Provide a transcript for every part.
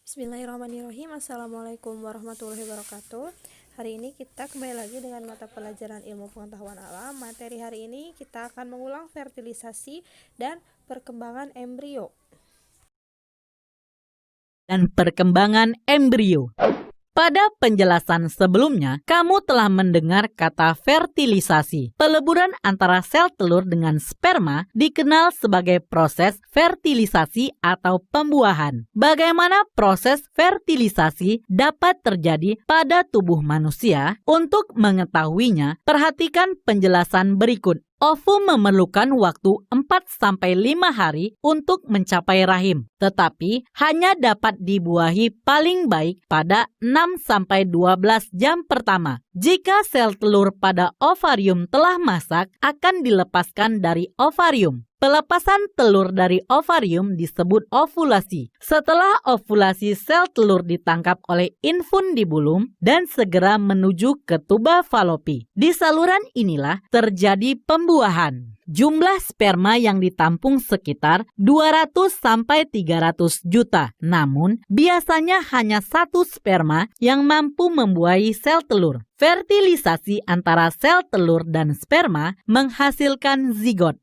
Bismillahirrahmanirrahim. Assalamualaikum warahmatullahi wabarakatuh. Hari ini kita kembali lagi dengan mata pelajaran ilmu pengetahuan alam. Materi hari ini kita akan mengulang fertilisasi dan perkembangan embrio. Pada penjelasan sebelumnya, kamu telah mendengar kata fertilisasi. Peleburan antara sel telur dengan sperma dikenal sebagai proses fertilisasi atau pembuahan. Bagaimana proses fertilisasi dapat terjadi pada tubuh manusia? Untuk mengetahuinya, perhatikan penjelasan berikut. Ovum memerlukan waktu 4-5 hari untuk mencapai rahim, tetapi hanya dapat dibuahi paling baik pada 6-12 jam pertama. Jika sel telur pada ovarium telah masak, akan dilepaskan dari ovarium. Pelepasan telur dari ovarium disebut ovulasi. Setelah ovulasi, sel telur ditangkap oleh infundibulum dan segera menuju ke tuba falopi. Di saluran inilah terjadi pembuahan. Jumlah sperma yang ditampung sekitar 200-300 juta. Namun, biasanya hanya satu sperma yang mampu membuahi sel telur. Fertilisasi antara sel telur dan sperma menghasilkan zigot.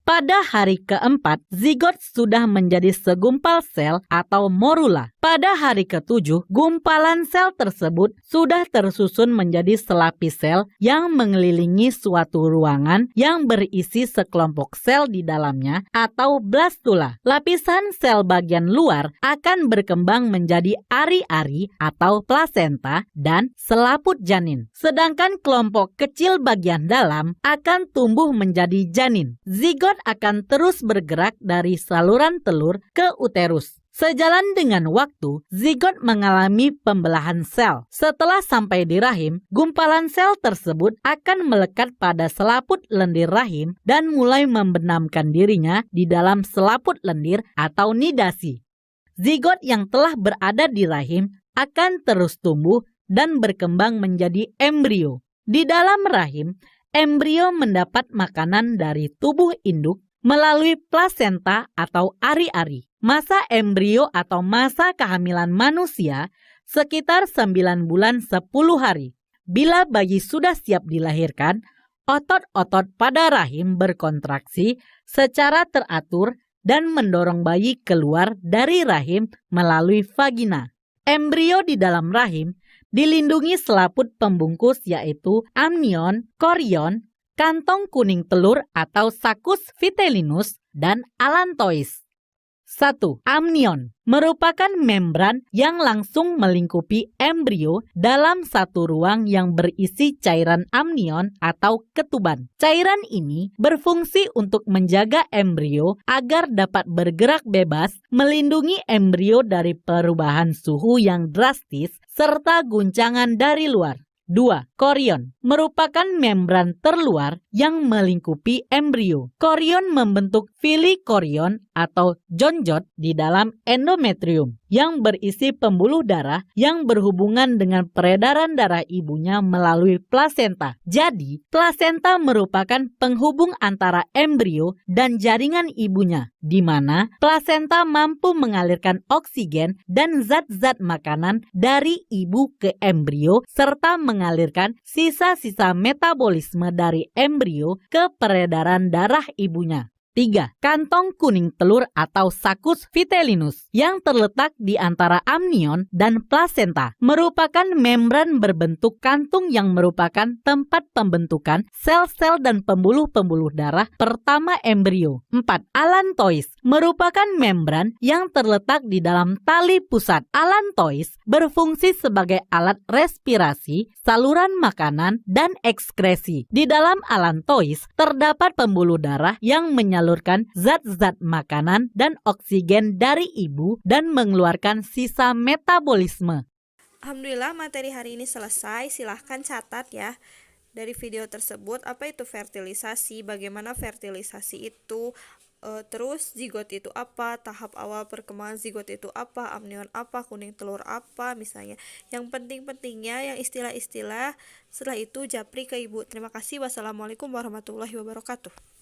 Pada hari keempat, zigot sudah menjadi segumpal sel atau morula. Pada hari ketujuh, gumpalan sel tersebut sudah tersusun menjadi selapis sel yang mengelilingi suatu ruangan yang berisi sekelompok sel di dalamnya atau blastula. Lapisan sel bagian luar akan berkembang menjadi ari-ari atau plasenta dan selaput janin. Sedangkan kelompok kecil bagian dalam akan tumbuh menjadi janin. Zigot akan terus bergerak dari saluran telur ke uterus. Sejalan dengan waktu, zigot mengalami pembelahan sel. Setelah sampai di rahim, gumpalan sel tersebut akan melekat pada selaput lendir rahim dan mulai membenamkan dirinya di dalam selaput lendir atau nidasi. Zigot yang telah berada di rahim akan terus tumbuh dan berkembang menjadi embrio. Di dalam rahim, embrio mendapat makanan dari tubuh induk melalui plasenta atau ari-ari. Masa embrio atau masa kehamilan manusia sekitar 9 bulan 10 hari. Bila bayi sudah siap dilahirkan, otot-otot pada rahim berkontraksi secara teratur dan mendorong bayi keluar dari rahim melalui vagina. Embrio di dalam rahim dilindungi selaput pembungkus yaitu amnion, korion, kantong kuning telur atau sakus vitellinus, dan allantois. 1. Amnion merupakan membran yang langsung melingkupi embrio dalam satu ruang yang berisi cairan amnion atau ketuban. Cairan ini berfungsi untuk menjaga embrio agar dapat bergerak bebas, melindungi embrio dari perubahan suhu yang drastis serta guncangan dari luar. 2. Korion merupakan membran terluar yang melingkupi embrio. Korion membentuk fili korion atau jonjot di dalam endometrium yang berisi pembuluh darah yang berhubungan dengan peredaran darah ibunya melalui plasenta. Jadi, plasenta merupakan penghubung antara embrio dan jaringan ibunya, di mana plasenta mampu mengalirkan oksigen dan zat-zat makanan dari ibu ke embrio serta mengalirkan sisa-sisa metabolisme dari embrio ke peredaran darah ibunya. 3. Kantong kuning telur atau sakus vitellinus yang terletak di antara amnion dan plasenta merupakan membran berbentuk kantung yang merupakan tempat pembentukan sel-sel dan pembuluh-pembuluh darah pertama embrio. 4. Allantois merupakan membran yang terletak di dalam tali pusat. Allantois berfungsi sebagai alat respirasi, saluran makanan, dan ekskresi. Di dalam allantois terdapat pembuluh darah yang menyalurkan zat-zat makanan dan oksigen dari ibu dan mengeluarkan sisa metabolisme. Alhamdulillah, materi hari ini selesai. Silahkan catat ya dari video tersebut apa itu fertilisasi, bagaimana fertilisasi itu, terus zigot itu apa, tahap awal perkembangan zigot itu apa, amnion apa, kuning telur apa misalnya. Yang penting-pentingnya yang istilah-istilah, setelah itu japri ke ibu. Terima kasih. Wassalamualaikum warahmatullahi wabarakatuh.